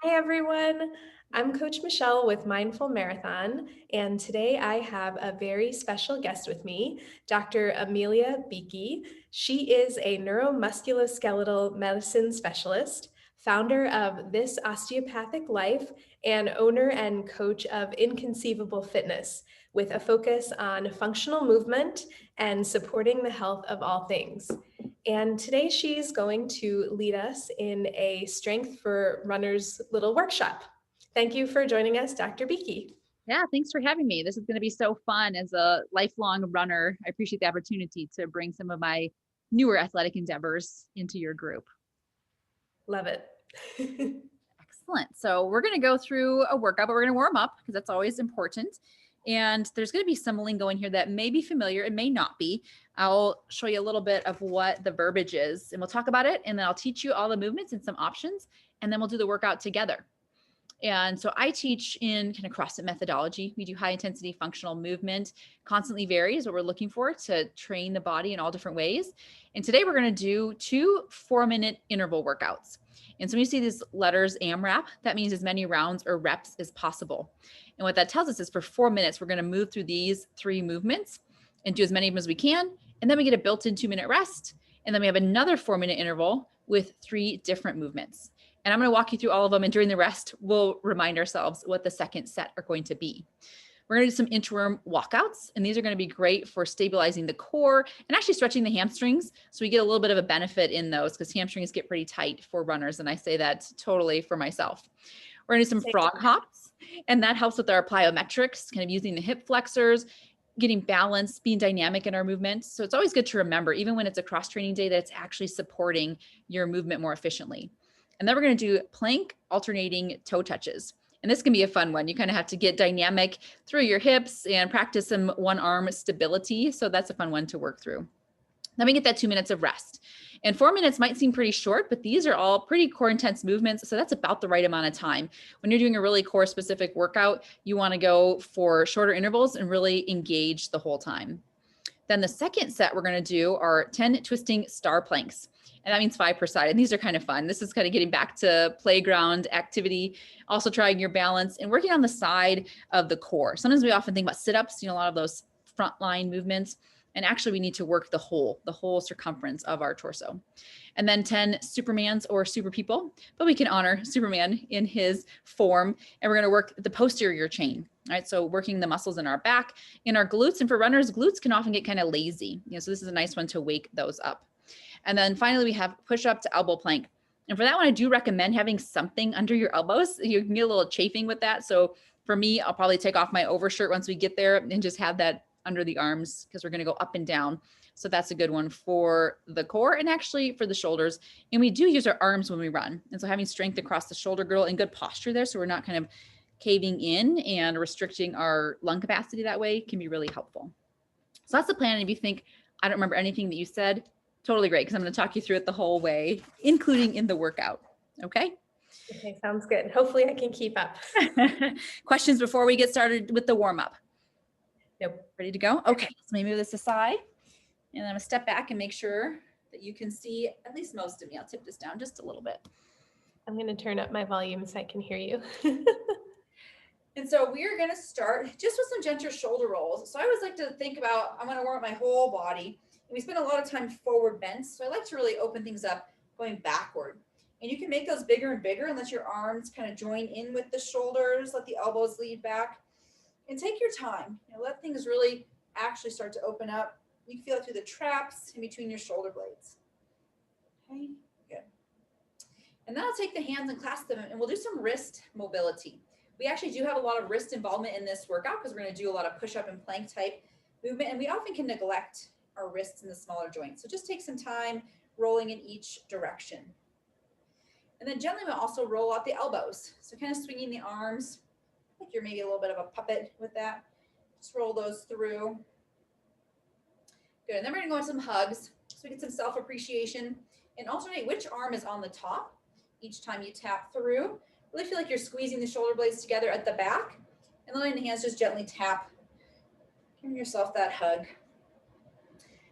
Hi, everyone. I'm Coach Michelle with Mindful Marathon, and today I have a very special guest with me, Dr. Amelia Bueche. She is a neuromusculoskeletal medicine specialist, founder of This Osteopathic Life, and owner and coach of Inconceivable Fitness, with a focus on functional movement and supporting the health of all things. And today she's going to lead us in a Strength for Runners little workshop. Thank you for joining us, Dr. Bueche. Yeah, thanks for having me. This is going to be so fun as a lifelong runner. I appreciate the opportunity to bring some of my newer athletic endeavors into your group. Love it. Excellent. So we're going to go through a workout, but we're going to warm up because that's always important. And there's going to be some lingo in here that may be familiar and may not be. I'll show you a little bit of what the verbiage is, and we'll talk about it. And then I'll teach you all the movements and some options, and then we'll do the workout together. And so I teach in kind of CrossFit methodology. We do high intensity functional movement, constantly varies what we're looking for to train the body in all different ways. And today we're going to do 2 4-minute interval workouts. And so when you see these letters AMRAP, that means as many rounds or reps as possible. And what that tells us is for 4 minutes, we're going to move through these 3 movements and do as many of them as we can. And then we get a built-in 2-minute rest. And then we have another 4-minute interval with 3 different movements. And I'm going to walk you through all of them. And during the rest, we'll remind ourselves what the second set are going to be. We're going to do some interim walkouts. And these are going to be great for stabilizing the core and actually stretching the hamstrings. So we get a little bit of a benefit in those because hamstrings get pretty tight for runners. And I say that totally for myself. We're going to do some frog hops. And that helps with our plyometrics, kind of using the hip flexors, getting balance, being dynamic in our movement. So it's always good to remember, even when it's a cross training day, that it's actually supporting your movement more efficiently. And then we're going to do plank alternating toe touches. And this can be a fun one. You kind of have to get dynamic through your hips and practice some one arm stability. So that's a fun one to work through. Then we get that 2 minutes of rest. And 4 minutes might seem pretty short, but these are all pretty core intense movements. So that's about the right amount of time. When you're doing a really core specific workout, you want to go for shorter intervals and really engage the whole time. Then the second set we're going to do are 10 twisting star planks. And that means 5 per side. And these are kind of fun. This is kind of getting back to playground activity, also trying your balance and working on the side of the core. Sometimes we often think about sit-ups, a lot of those frontline movements. And actually we need to work the whole circumference of our torso. And then 10 Supermans or super people, but we can honor Superman in his form. And we're going to work the posterior chain. All right, so working the muscles in our back, in our glutes. And for runners, glutes can often get kind of lazy. So this is a nice one to wake those up. And then finally, we have push up to elbow plank. And for that one, I do recommend having something under your elbows. You can get a little chafing with that. So for me, I'll probably take off my overshirt once we get there and just have that under the arms because we're going to go up and down. So that's a good one for the core and actually for the shoulders. And we do use our arms when we run. And so having strength across the shoulder girdle and good posture there, so we're not kind of caving in and restricting our lung capacity that way, can be really helpful. So that's the plan. And if you think, I don't remember anything that you said, totally great, because I'm going to talk you through it the whole way, including in the workout. Okay? Okay, sounds good. Hopefully I can keep up. Questions before we get started with the warm-up? Nope. Ready to go? Okay, so let me move this aside. And I'm going to step back and make sure that you can see at least most of me. I'll tip this down just a little bit. I'm going to turn up my volume so I can hear you. And so we are going to start just with some gentle shoulder rolls. So I always like to think about, I'm going to warm up my whole body. And we spend a lot of time forward bent. So I like to really open things up going backward. And you can make those bigger and bigger and let your arms kind of join in with the shoulders, let the elbows lead back. And take your time. Let things really actually start to open up. You can feel it through the traps in between your shoulder blades. Okay, good. And then I'll take the hands and clasp them and we'll do some wrist mobility. We actually do have a lot of wrist involvement in this workout because we're going to do a lot of push-up and plank type movement. And we often can neglect our wrists in the smaller joints. So just take some time rolling in each direction. And then gently we'll also roll out the elbows. So kind of swinging the arms like you're maybe a little bit of a puppet with that. Just roll those through. Good. And then we're going to go into some hugs. So we get some self-appreciation and alternate which arm is on the top each time you tap through. Really feel like you're squeezing the shoulder blades together at the back and letting the hands just gently tap. Giving yourself that hug.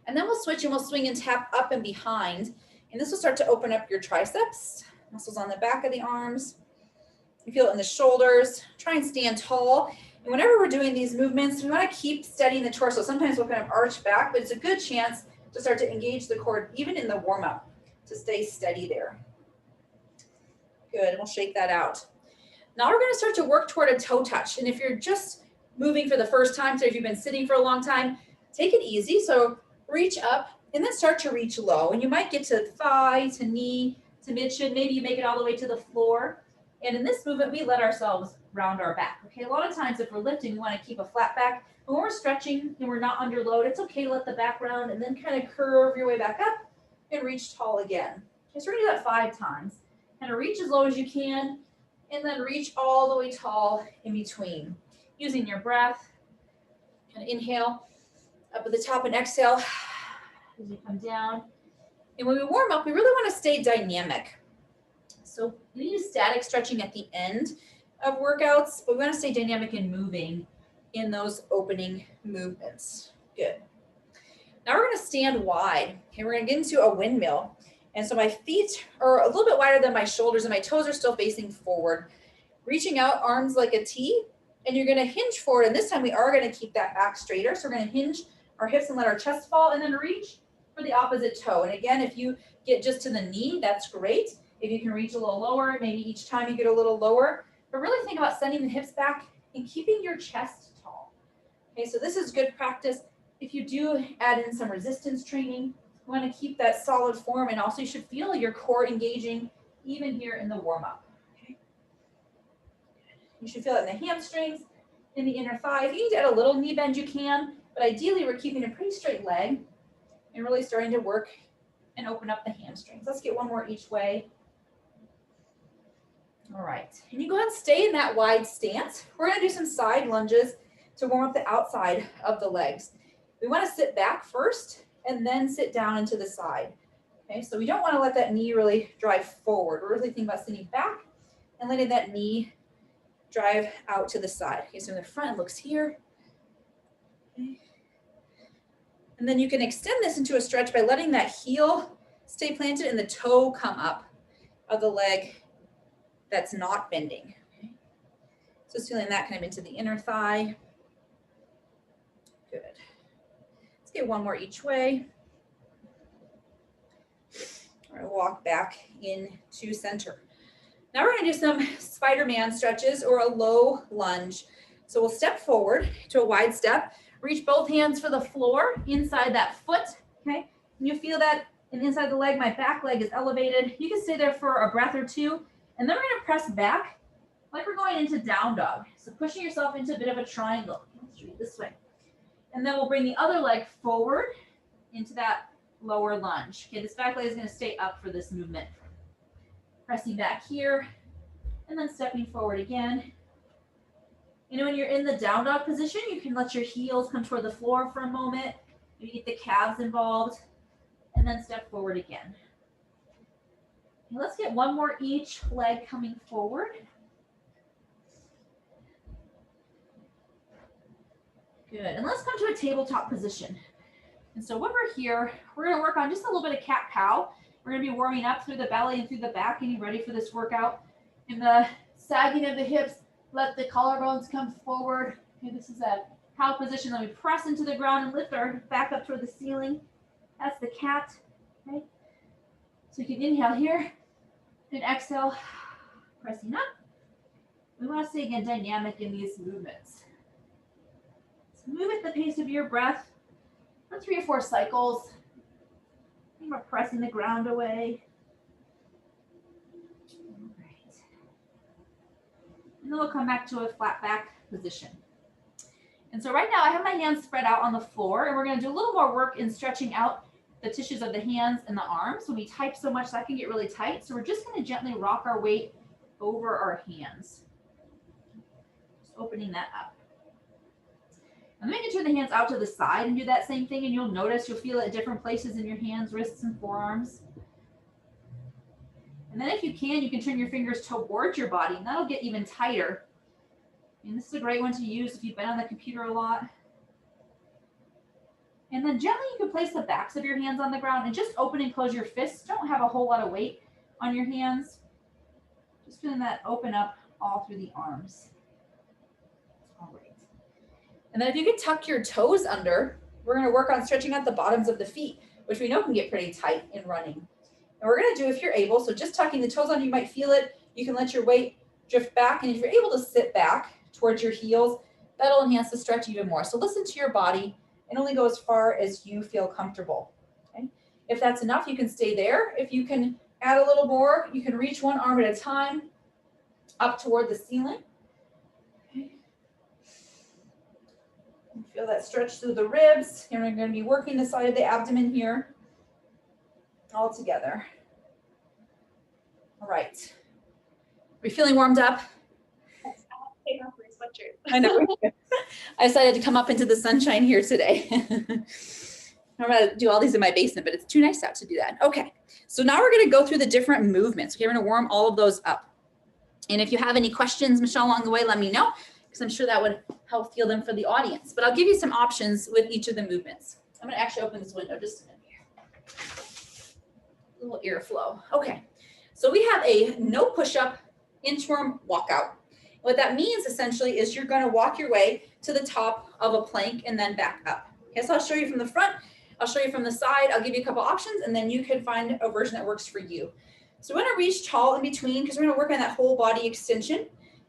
And then we'll switch and we'll swing and tap up and behind. And this will start to open up your triceps, muscles on the back of the arms. You feel it in the shoulders. Try and stand tall. And whenever we're doing these movements, we want to keep steadying the torso. Sometimes we'll kind of arch back, but it's a good chance to start to engage the core even in the warm-up to stay steady there. Good, and we'll shake that out. Now we're going to start to work toward a toe touch. And if you're just moving for the first time, so if you've been sitting for a long time, take it easy. So reach up and then start to reach low. And you might get to thigh, to knee, to mid-shin. Maybe you make it all the way to the floor. And in this movement, we let ourselves round our back. Okay, a lot of times if we're lifting, we want to keep a flat back. But when we're stretching and we're not under load, it's okay to let the back round and then kind of curve your way back up and reach tall again. Okay, so we're going to do that 5 times. Kind of reach as low as you can and then reach all the way tall in between. Using your breath, kind of inhale up at the top and exhale as you come down. And when we warm up, we really want to stay dynamic. So we use static stretching at the end of workouts, but we want to stay dynamic and moving in those opening movements. Good. Now we're going to stand wide. Okay, we're going to get into a windmill. And so my feet are a little bit wider than my shoulders and my toes are still facing forward. Reaching out, arms like a T, and you're going to hinge forward. And this time we are going to keep that back straighter. So we're going to hinge our hips and let our chest fall and then reach for the opposite toe. And again, if you get just to the knee, that's great. If you can reach a little lower, maybe each time you get a little lower, but really think about sending the hips back and keeping your chest tall. Okay, so this is good practice. If you do add in some resistance training, you want to keep that solid form, and also you should feel your core engaging even here in the warm-up. Okay. You should feel it in the hamstrings, in the inner thigh. If you need to add a little knee bend, you can, but ideally we're keeping a pretty straight leg and really starting to work and open up the hamstrings. Let's get one more each way. All right, and you go ahead and stay in that wide stance. We're going to do some side lunges to warm up the outside of the legs. We want to sit back first and then sit down into the side. Okay, so we don't want to let that knee really drive forward. We're really thinking about sitting back and letting that knee drive out to the side. Okay, so in the front it looks here. Okay. And then you can extend this into a stretch by letting that heel stay planted and the toe come up of the leg that's not bending. Okay. So just feeling that kind of into the inner thigh. Good. Let's get one more each way. All right, walk back into center. Now we're going to do some Spider-Man stretches or a low lunge. So we'll step forward to a wide step, reach both hands for the floor inside that foot. Okay, and you feel that inside the leg, my back leg is elevated. You can stay there for a breath or two. And then we're going to press back like we're going into down dog. So pushing yourself into a bit of a triangle. Straight this way. And then we'll bring the other leg forward into that lower lunge. Okay, this back leg is going to stay up for this movement. Pressing back here and then stepping forward again. You know, when you're in the down dog position, you can let your heels come toward the floor for a moment. Maybe get the calves involved and then step forward again. Let's get one more each leg coming forward. Good, and let's come to a tabletop position. And so when we're here, we're gonna work on just a little bit of cat-cow. We're gonna be warming up through the belly and through the back, getting ready for this workout. In the sagging of the hips, let the collarbones come forward. Okay, this is a cow position. Then we press into the ground and lift our back up toward the ceiling. That's the cat, okay? So you can inhale here and exhale, pressing up. We want to stay again dynamic in these movements. So move at the pace of your breath for 3 or 4 cycles. And we're pressing the ground away. All right. And then we'll come back to a flat back position. And so right now I have my hands spread out on the floor, and we're going to do a little more work in stretching out the tissues of the hands and the arms. When we type so much, that can get really tight. So we're just going to gently rock our weight over our hands. Just opening that up. And then you can turn the hands out to the side and do that same thing, and you'll notice you'll feel it at different places in your hands, wrists, and forearms. And then if you can turn your fingers towards your body, and that'll get even tighter. And this is a great one to use if you've been on the computer a lot. And then gently you can place the backs of your hands on the ground and just open and close your fists. Don't have a whole lot of weight on your hands. Just feeling that open up all through the arms. All right. And then if you can tuck your toes under, we're going to work on stretching out the bottoms of the feet, which we know can get pretty tight in running. And we're going to do, if you're able, so just tucking the toes under, you might feel it. You can let your weight drift back. And if you're able to sit back towards your heels, that'll enhance the stretch even more. So listen to your body and only go as far as you feel comfortable. Okay? If that's enough, you can stay there. If you can add a little more, you can reach one arm at a time up toward the ceiling. Okay. Feel that stretch through the ribs. And we're going to be working the side of the abdomen here all together. All right. Are you feeling warmed up? Yes, I have to take off my sweatshirt. I know. I decided to come up into the sunshine here today. I'm going to do all these in my basement, but it's too nice out to do that. Okay. So now we're going to go through the different movements. Okay, we're going to warm all of those up. And if you have any questions, Michelle, along the way, let me know, because I'm sure that would help field them for the audience. But I'll give you some options with each of the movements. I'm going to actually open this window just a minute here. A little airflow. Okay. So we have a no push-up inchworm walkout. What that means essentially is you're going to walk your way to the top of a plank and then back up. Okay, so I'll show you from the front. I'll show you from the side. I'll give you a couple options, and then you can find a version that works for you. So we're going to reach tall in between because we're going to work on that whole body extension.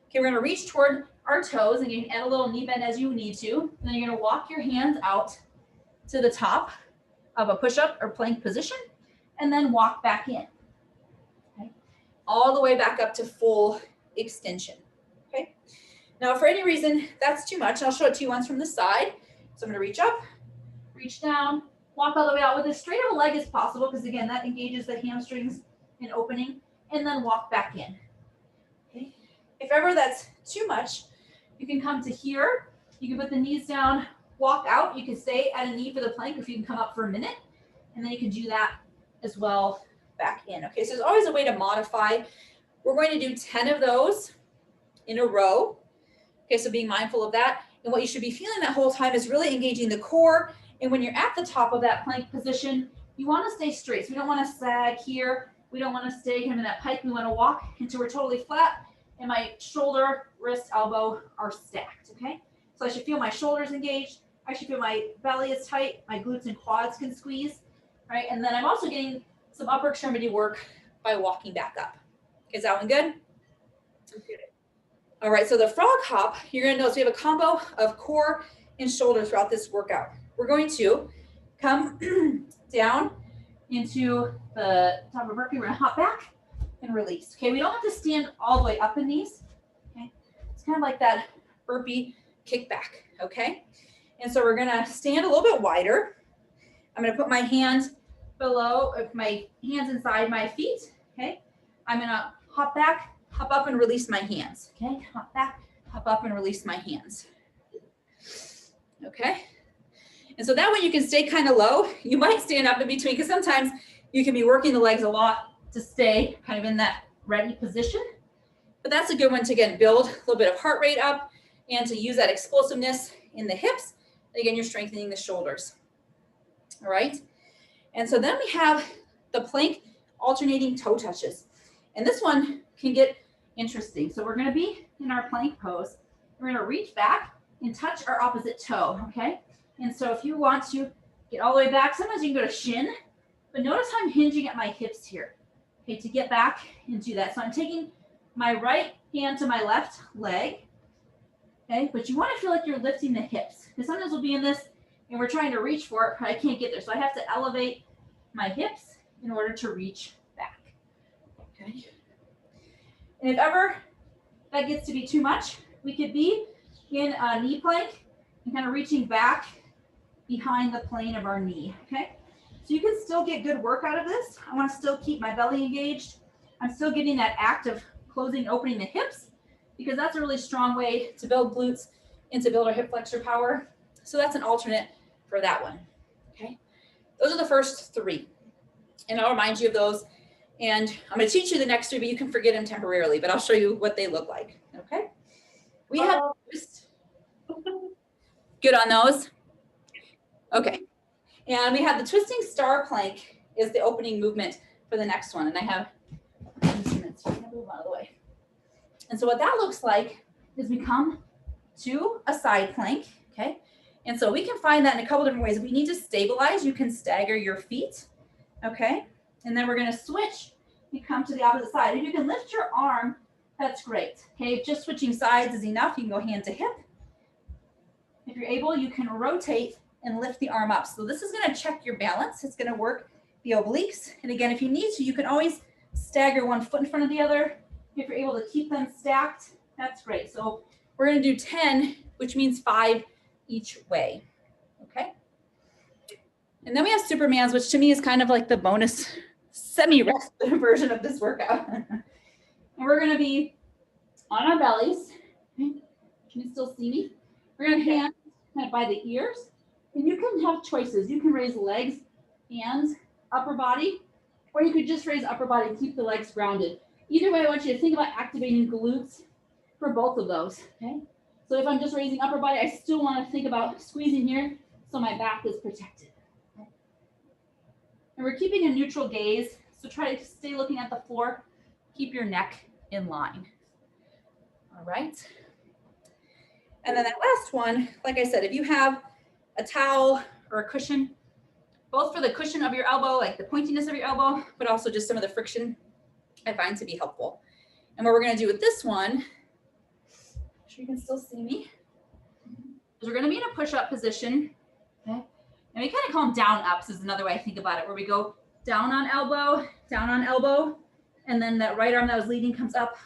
Okay, we're going to reach toward our toes, and you can add a little knee bend as you need to. And then you're going to walk your hands out to the top of a push-up or plank position, and then walk back in. Okay, all the way back up to full extension. Okay. Now, if for any reason that's too much, I'll show it to you once from the side. So I'm going to reach up, reach down, walk all the way out with as straight of a leg as possible, because again, that engages the hamstrings in opening, and then walk back in. Okay. If ever that's too much, you can come to here. You can put the knees down, walk out. You can stay at a knee for the plank, or if you can come up for a minute, and then you can do that as well back in. Okay, so there's always a way to modify. We're going to do 10 of those in a row. Okay, so being mindful of that. And what you should be feeling that whole time is really engaging the core. And when you're at the top of that plank position, you want to stay straight. So we don't want to sag here. We don't want to stay kind of in that pike. We want to walk until we're totally flat. And my shoulder, wrist, elbow are stacked, okay? So I should feel my shoulders engaged. I should feel my belly is tight. My glutes and quads can squeeze, right? And then I'm also getting some upper extremity work by walking back up. Okay, is that one good? Good. All right, so the frog hop, you're going to notice we have a combo of core and shoulder throughout this workout. We're going to come down into the top of a burpee. We're going to hop back and release. Okay, we don't have to stand all the way up in these. Okay, it's kind of like that burpee kickback. Okay, and so we're going to stand a little bit wider. I'm going to put my hands below, my hands inside my feet. Okay, I'm going to hop back, hop up, and release my hands. Okay, hop back, hop up, and release my hands. Okay, and so that way you can stay kind of low. You might stand up in between, because sometimes you can be working the legs a lot to stay kind of in that ready position. But that's a good one to, again, build a little bit of heart rate up and to use that explosiveness in the hips. And again, you're strengthening the shoulders. All right, and so then we have the plank alternating toe touches. And this one can get interesting. So we're going to be in our plank pose. We're going to reach back and touch our opposite toe, okay? And so if you want to get all the way back, sometimes you can go to shin, but notice how I'm hinging at my hips here, okay, to get back and do that. So I'm taking my right hand to my left leg, okay? But you want to feel like you're lifting the hips, because sometimes we'll be in this and we're trying to reach for it, but I can't get there. So I have to elevate my hips in order to reach back, okay? And if ever that gets to be too much, we could be in a knee plank and kind of reaching back behind the plane of our knee, okay? So you can still get good work out of this. I want to still keep my belly engaged. I'm still getting that act of closing and opening the hips, because that's a really strong way to build glutes and to build our hip flexor power. So that's an alternate for that one, okay? Those are the first three. And I'll remind you of those. And I'm going to teach you the next three, but you can forget them temporarily, but I'll show you what they look like, okay? We have good on those. Okay. And we have the twisting star plank is the opening movement for the next one. And I have instruments. I'm going to move out of the way. And so what that looks like is we come to a side plank, okay? And so we can find that in a couple different ways. If we need to stabilize, you can stagger your feet, okay? And then we're gonna switch, you come to the opposite side. If you can lift your arm, that's great, okay? If just switching sides is enough, you can go hand to hip. If you're able, you can rotate and lift the arm up. So this is gonna check your balance. It's gonna work the obliques. And again, if you need to, you can always stagger one foot in front of the other. If you're able to keep them stacked, that's great. So we're gonna do 10, which means 5 each way, okay? And then we have Supermans, which to me is kind of like the bonus semi-rest version of this workout. And we're gonna be on our bellies. Okay. Can you still see me? We're gonna hand kind of by the ears. And you can have choices. You can raise legs, hands, upper body, or you could just raise upper body and keep the legs grounded. Either way, I want you to think about activating glutes for both of those, okay? So if I'm just raising upper body, I still want to think about squeezing here so my back is protected. Okay? And we're keeping a neutral gaze, so try to stay looking at the floor. Keep your neck in line. All right. And then that last one, like I said, if you have a towel or a cushion, both for the cushion of your elbow, like the pointiness of your elbow, but also just some of the friction, I find to be helpful. And what we're going to do with this one, make sure you can still see me, is we're going to be in a push-up position, okay? And we kind of call them down ups is another way I think about it, where we go down on elbow, and then that right arm that was leading comes up,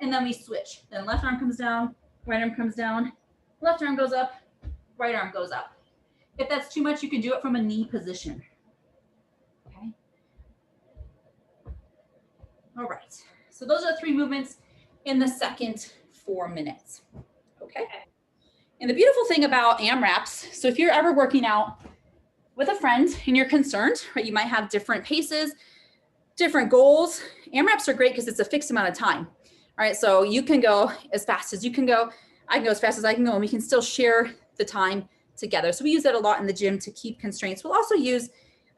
and then we switch. Then left arm comes down, right arm comes down, left arm goes up, right arm goes up. If that's too much, you can do it from a knee position. Okay. All right. So those are 3 movements in the second 4 minutes. Okay. And the beautiful thing about AMRAPs, so if you're ever working out with a friend and you're concerned, right, you might have different paces, different goals. AMRAPs are great because it's a fixed amount of time. All right. So you can go as fast as you can go. I can go as fast as I can go, and we can still share the time together. So we use that a lot in the gym to keep constraints. We'll also use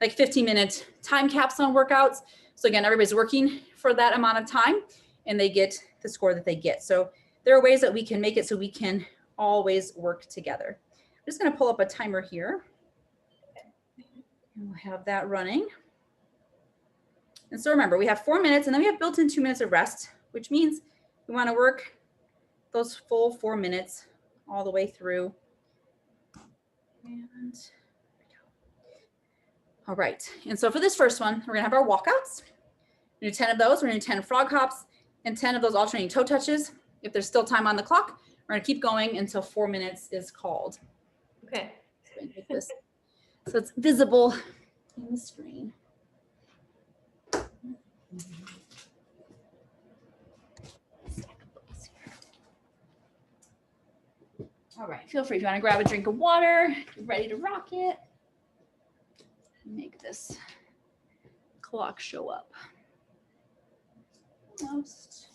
like 15-minute time caps on workouts. So again, everybody's working for that amount of time and they get the score that they get. So there are ways that we can make it so we can always work together. I'm just going to pull up a timer here. And we'll have that running. And so remember, we have 4 minutes and then we have built in 2 minutes of rest, which means we want to work those full 4 minutes all the way through. And all right. And so for this first one, we're going to have our walkouts. We're going to do 10 of those. We're going to do 10 frog hops and 10 of those alternating toe touches. If there's still time on the clock, we're going to keep going until 4 minutes is called. Okay. So it's visible in the screen. All right, feel free if you want to grab a drink of water, get ready to rock it. Make this clock show up. Almost.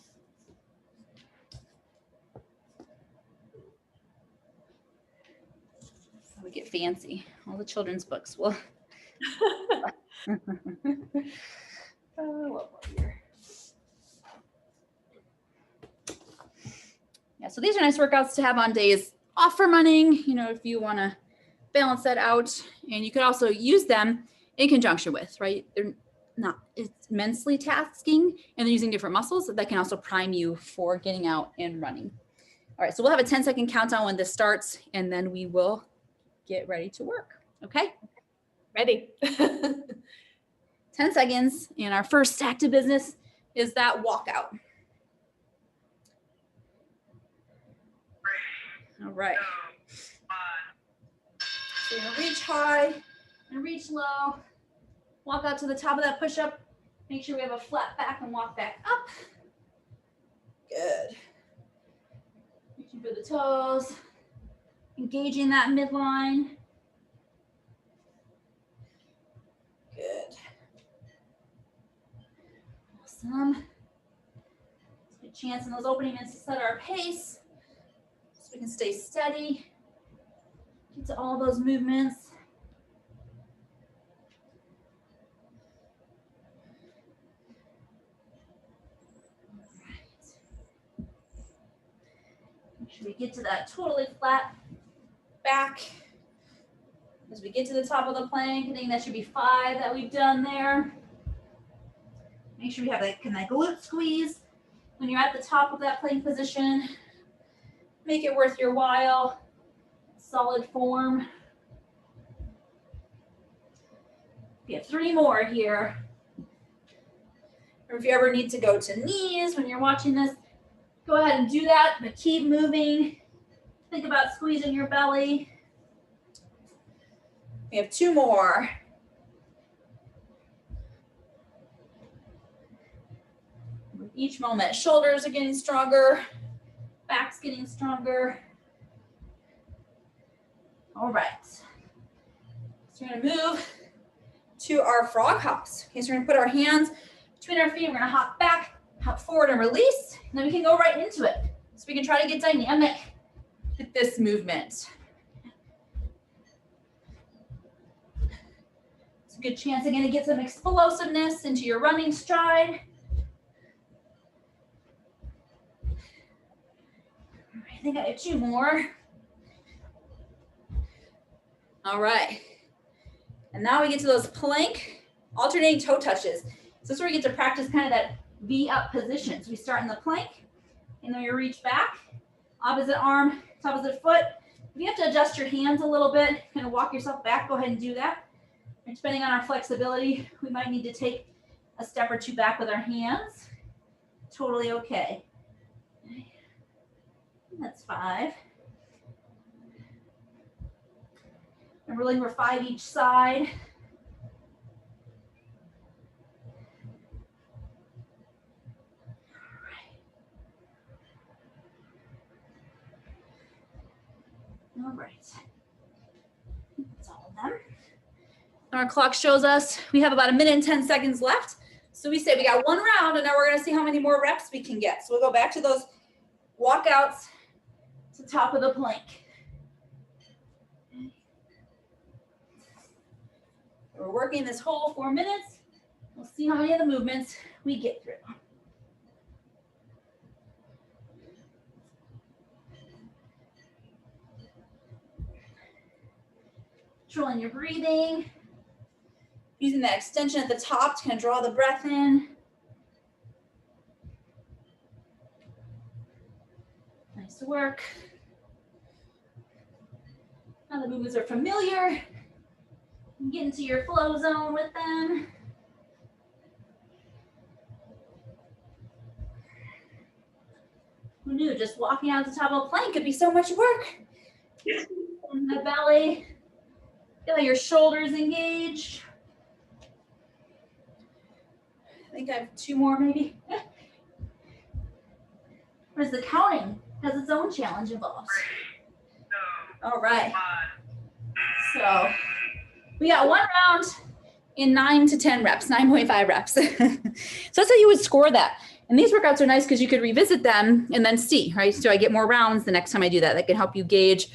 So we get fancy. All the children's books will. What more here? Yeah, so these are nice workouts to have on days off from running, you know, if you want to balance that out. And you could also use them in conjunction with, right? They're not, it's immensely tasking and they're using different muscles that can also prime you for getting out and running. All right, so we'll have a 10-second countdown when this starts and then we will get ready to work. Okay? Ready. 10 seconds. And our first active business is that walkout. All right. So you're gonna reach high and reach low. Walk out to the top of that push-up. Make sure we have a flat back and walk back up. Good. Reaching for the toes. Engaging that midline. Good. Awesome. Good chance in those opening minutes to set our pace. So we can stay steady, get to all those movements. All right. Should we get to that totally flat back? As we get to the top of the plank, I think that should be 5 that we've done there. Make sure we have that glute squeeze when you're at the top of that plank position. Make it worth your while. Solid form. We have 3 more here. Or if you ever need to go to knees when you're watching this, go ahead and do that, but keep moving. Think about squeezing your belly. We have 2 more. With each moment, shoulders are getting stronger, back's getting stronger. All right. So we're gonna move to our frog hops. Okay, so we're gonna put our hands between our feet. We're gonna hop back, hop forward and release, and then we can go right into it. So we can try to get dynamic with this movement. It's a good chance again to get some explosiveness into your running stride. I think I have 2 more. All right. And now we get to those plank alternating toe touches. So this is where we get to practice kind of that V up position. So we start in the plank, and then we reach back, opposite arm, opposite foot. If you have to adjust your hands a little bit, kind of walk yourself back, go ahead and do that. And depending on our flexibility, we might need to take a step or 2 back with our hands. Totally okay. That's 5. And we're looking for 5 each side. All right. That's all of them. Our clock shows us we have about 1 minute and 10 seconds left. So we say we got 1 round, and now we're going to see how many more reps we can get. So we'll go back to those walkouts to the top of the plank. We're working this whole 4 minutes. We'll see how many of the movements we get through. Controlling your breathing. Using that extension at the top to kind of draw the breath in. Nice work. Now the movements are familiar. Get into your flow zone with them. Who knew just walking out the top of a plank could be so much work? In the belly. Feel your shoulders engaged. I think I have 2 more maybe. Whereas the counting has its own challenge involved. All right. So we got 1 round in 9 to 10 reps, 9.5 reps. So that's how you would score that. And these workouts are nice because you could revisit them and then see, right? So I get more rounds the next time I do that. That can help you gauge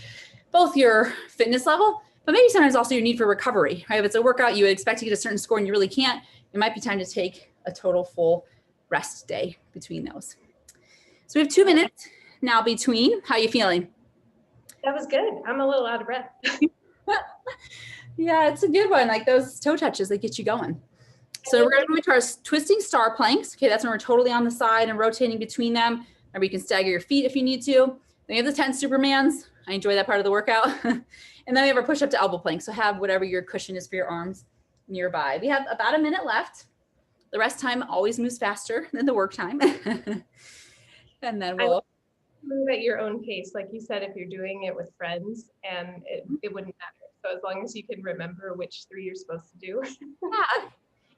both your fitness level, but maybe sometimes also your need for recovery, right? If it's a workout you would expect to get a certain score and you really can't, it might be time to take a total full rest day between those. So we have 2 minutes now between. How are you feeling? That was good. I'm a little out of breath. Yeah, it's a good one. Like those toe touches, they get you going. So we're going to move to our twisting star planks. Okay, that's when we're totally on the side and rotating between them. Or you can stagger your feet if you need to. Then we have the 10 Supermans. I enjoy that part of the workout. And then we have our push up to elbow plank. So have whatever your cushion is for your arms nearby. We have about 1 minute left. The rest time always moves faster than the work time. And then we'll move at your own pace. Like you said, if you're doing it with friends, and it wouldn't matter. So as long as you can remember which 3 you're supposed to do. Yeah.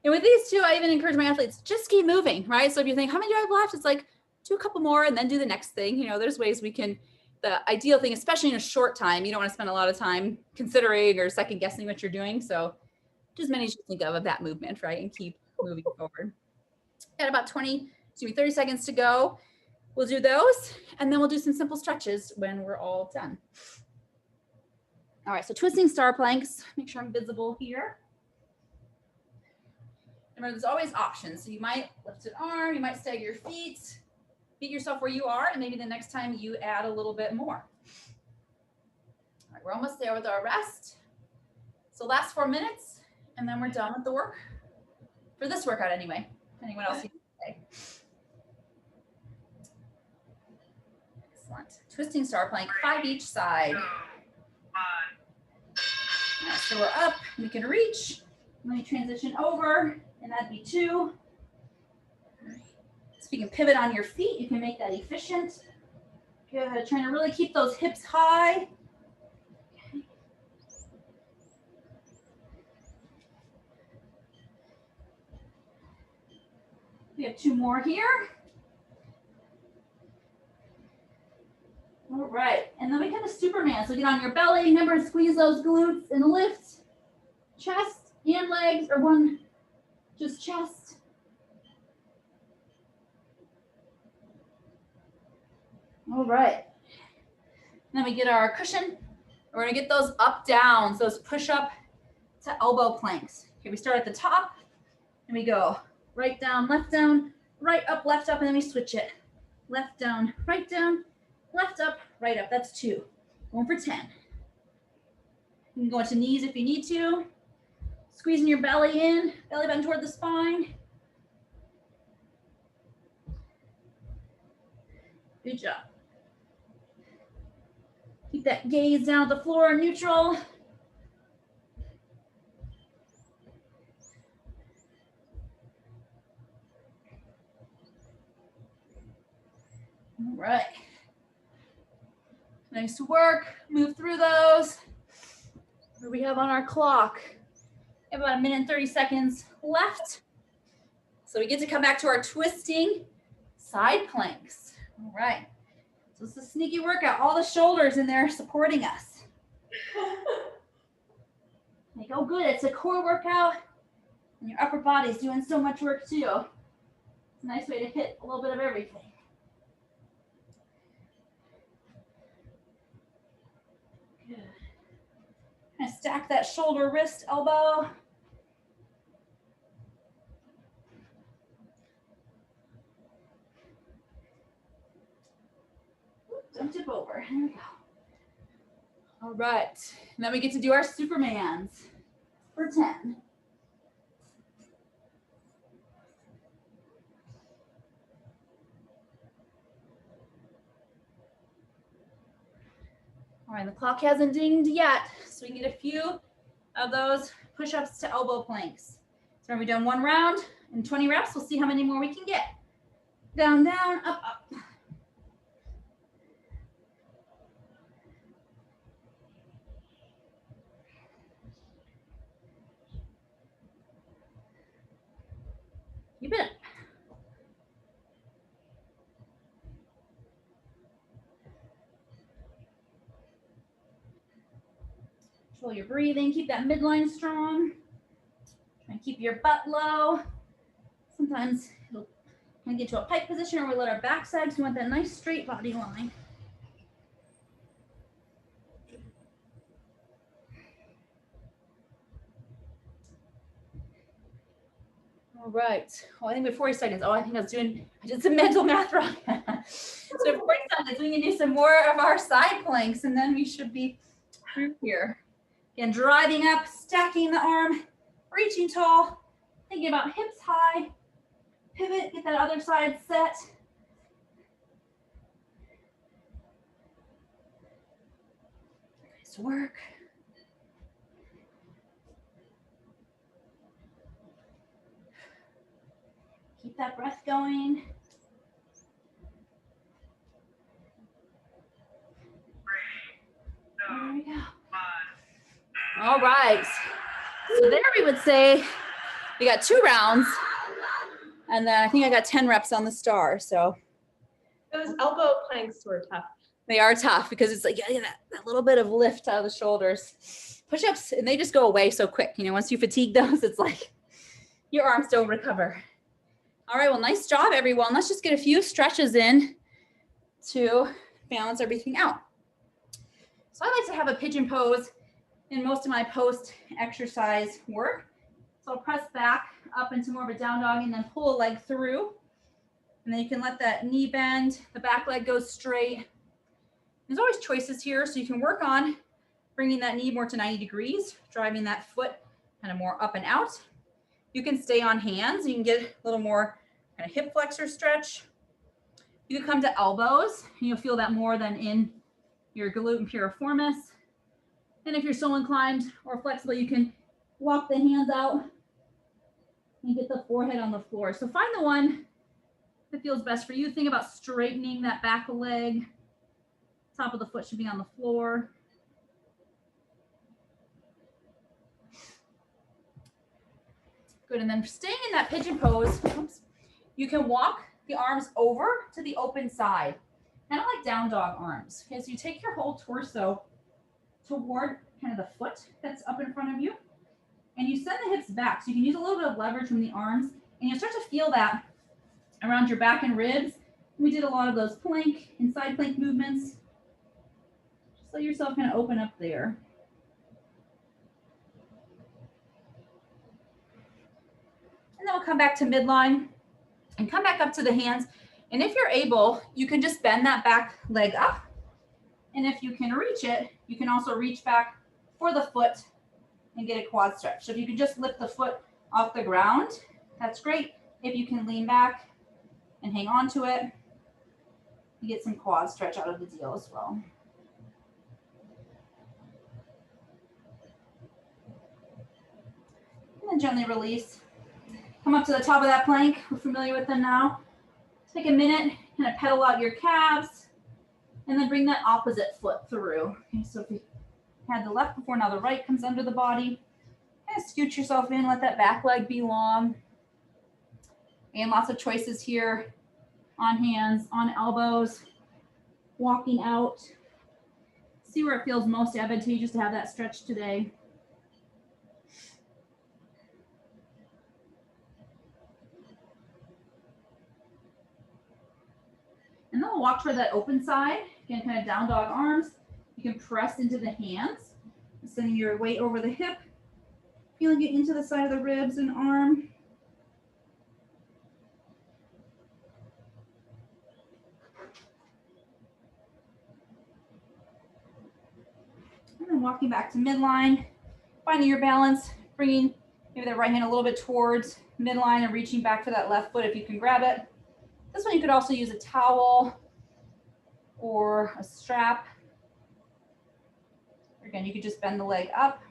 And with these 2, I even encourage my athletes, just keep moving, right? So if you think, how many do I have left? It's like, do a couple more and then do the next thing. You know, there's ways we can, the ideal thing, especially in a short time, you don't want to spend a lot of time considering or second guessing what you're doing. So just as many as you think of that movement, right? And keep moving forward. Got about 30 seconds to go. We'll do those, and then we'll do some simple stretches when we're all done. All right, so twisting star planks. Make sure I'm visible here. Remember, there's always options. So you might lift an arm, you might stagger your feet. Meet yourself where you are, and maybe the next time you add a little bit more. All right, we're almost there with our rest. So last 4 minutes, and then we're done with the work. For this workout anyway. Anyone else? Okay. Excellent. Twisting star plank, 5 each side. Right, so we're up, we can reach. Let me transition over, and that'd be 2. So if you can pivot on your feet, you can make that efficient. Good, trying to really keep those hips high. We have 2 more here. All right, and then we kind of Superman. So get on your belly, remember to squeeze those glutes and lift chest and legs, or one just chest. All right, then we get our cushion. We're gonna get those up downs, those push up to elbow planks. Okay, we start at the top and we go right down, right up, left up, and then we switch it. Left down, left up, right up. That's 2. Going for 10. You can go into knees if you need to. Squeezing your belly in, belly button toward the spine. Good job. Keep that gaze down at the floor, neutral. All right. Nice work. Move through those. What do we have on our clock? We have about 1 minute and 30 seconds left. So we get to come back to our twisting side planks. All right. So it's a sneaky workout. All the shoulders in there supporting us. Like, oh good, it's a core workout. And your upper body's doing so much work too. It's a nice way to hit a little bit of everything. Good. Kind of stack that shoulder, wrist, elbow. Don't tip over. Here we go. All right. Now we get to do our Supermans for 10. All right, the clock hasn't dinged yet, so we can get a few of those push-ups to elbow planks. So we've done 1 round and 20 reps. We'll see how many more we can get. Down, down, up, up. Keep it. Control your breathing. Keep that midline strong. Try and keep your butt low. Sometimes it'll kind of get to a pike position, or we let our back sag, so we want that nice straight body line. All right. Well, I think with 40 seconds, I did some mental math wrong. So 40 seconds, we can do some more of our side planks, and then we should be through here. Again, driving up, stacking the arm, reaching tall, thinking about hips high, pivot, get that other side set. Nice work. Keep that breath going. There we go. All right. So there we would say we got 2 rounds, and then I think I got 10 reps on the star. So Those elbow planks were tough. they are tough because it's like that little bit of lift out of the shoulders. Push-ups, and they just go away so quick. You know, once you fatigue those, it's like your arms don't recover. All right, well, nice job, everyone. Let's just get a few stretches in to balance everything out. So I like to have a pigeon pose in most of my post-exercise work. So I'll press back up into more of a down dog and then pull a leg through. And then you can let that knee bend, the back leg goes straight. There's always choices here, so you can work on bringing that knee more to 90 degrees, driving that foot kind of more up and out. You can stay on hands. You can get a little more kind of hip flexor stretch. You can come to elbows, and you'll feel that more than in your glute piriformis. And if you're so inclined or flexible, you can walk the hands out and get the forehead on the floor. So find the one that feels best for you. Think about straightening that back leg. Top of the foot should be on the floor. Good, and then staying in that pigeon pose, you can walk the arms over to the open side, kind of like down dog arms. Okay, so you take your whole torso toward kind of the foot that's up in front of you, and you send the hips back. So you can use a little bit of leverage from the arms, and you'll start to feel that around your back and ribs. We did a lot of those plank and side plank movements. Just let yourself kind of open up there. And then we'll come back to midline and come back up to the hands. And if you're able, you can just bend that back leg up. And if you can reach it, you can also reach back for the foot and get a quad stretch. So if you can just lift the foot off the ground, that's great. If you can lean back and hang on to it, you get some quad stretch out of the deal as well. And then gently release. Come up to the top of that plank. We're familiar with them now. Take a minute, kind of pedal out your calves, and then bring that opposite foot through. Okay, so if you had the left before, now the right comes under the body. Kind of scoot yourself in, let that back leg be long. And lots of choices here on hands, on elbows, walking out. See where it feels most advantageous to have that stretch today. And then we'll walk toward that open side. Again, kind of down dog arms. You can press into the hands, sending your weight over the hip, feeling it into the side of the ribs and arm. And then walking back to midline, finding your balance, bringing maybe that right hand a little bit towards midline and reaching back for that left foot if you can grab it. This one you could also use a towel or a strap. Again, you could just bend the leg up.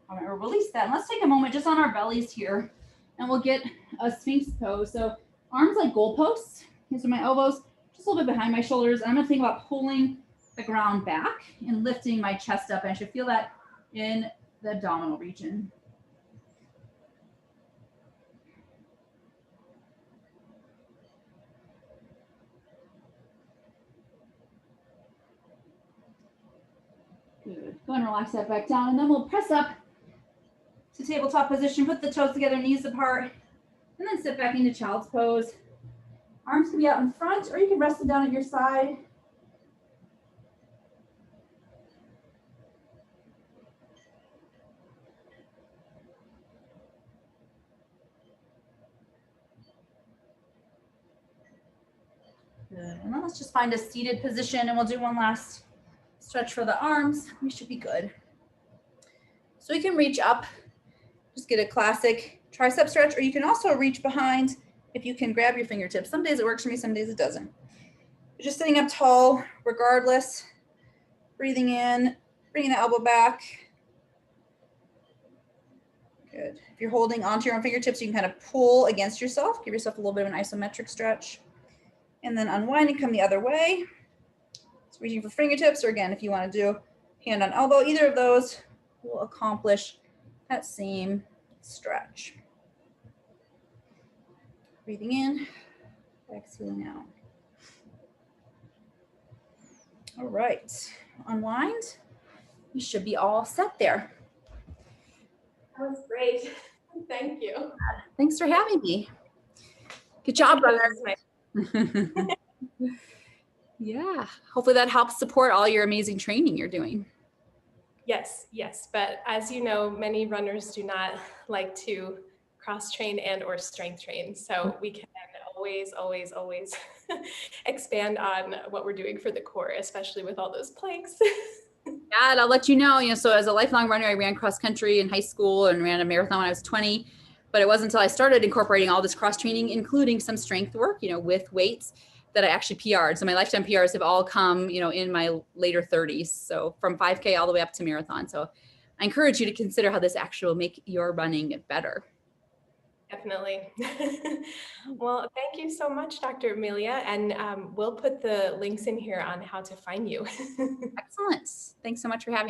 All right, we'll release that. And let's take a moment just on our bellies here, and we'll get a Sphinx pose. So arms like goalposts. Okay, so my elbows just a little bit behind my shoulders. I'm gonna think about pulling the ground back and lifting my chest up. And I should feel that in the abdominal region. Good. Go ahead and relax that back down, and then we'll press up to tabletop position, put the toes together, knees apart, and then sit back into child's pose. Arms can be out in front, or you can rest them down at your side. Good. And then let's just find a seated position, and we'll do one last stretch for the arms. We should be good. So you can reach up, just get a classic tricep stretch, or you can also reach behind if you can grab your fingertips. Some days it works for me, some days it doesn't. But just sitting up tall, regardless, breathing in, bringing the elbow back. Good. If you're holding onto your own fingertips, you can kind of pull against yourself. Give yourself a little bit of an isometric stretch. And then unwind and come the other way. So reaching for fingertips, or again, if you want to do hand on elbow, either of those will accomplish that same stretch. Breathing in, exhaling out. All right, unwind. You should be all set there. That was great. Thank you. Thanks for having me. Good job, brothers. Yeah, hopefully that helps support all your amazing training you're doing. Yes, yes. But as you know, many runners do not like to cross train and or strength train. So we can always, always, always expand on what we're doing for the core, especially with all those planks. Yeah, and I'll let you know, so as a lifelong runner, I ran cross country in high school and ran a marathon when I was 20. But it wasn't until I started incorporating all this cross training, including some strength work, with weights, that I actually PR'd. So my lifetime PRs have all come, in my later 30s. So from 5K all the way up to marathon. So I encourage you to consider how this actually will make your running better. Definitely. Well, thank you so much, Dr. Amelia. And we'll put the links in here on how to find you. Excellent. Thanks so much for having me.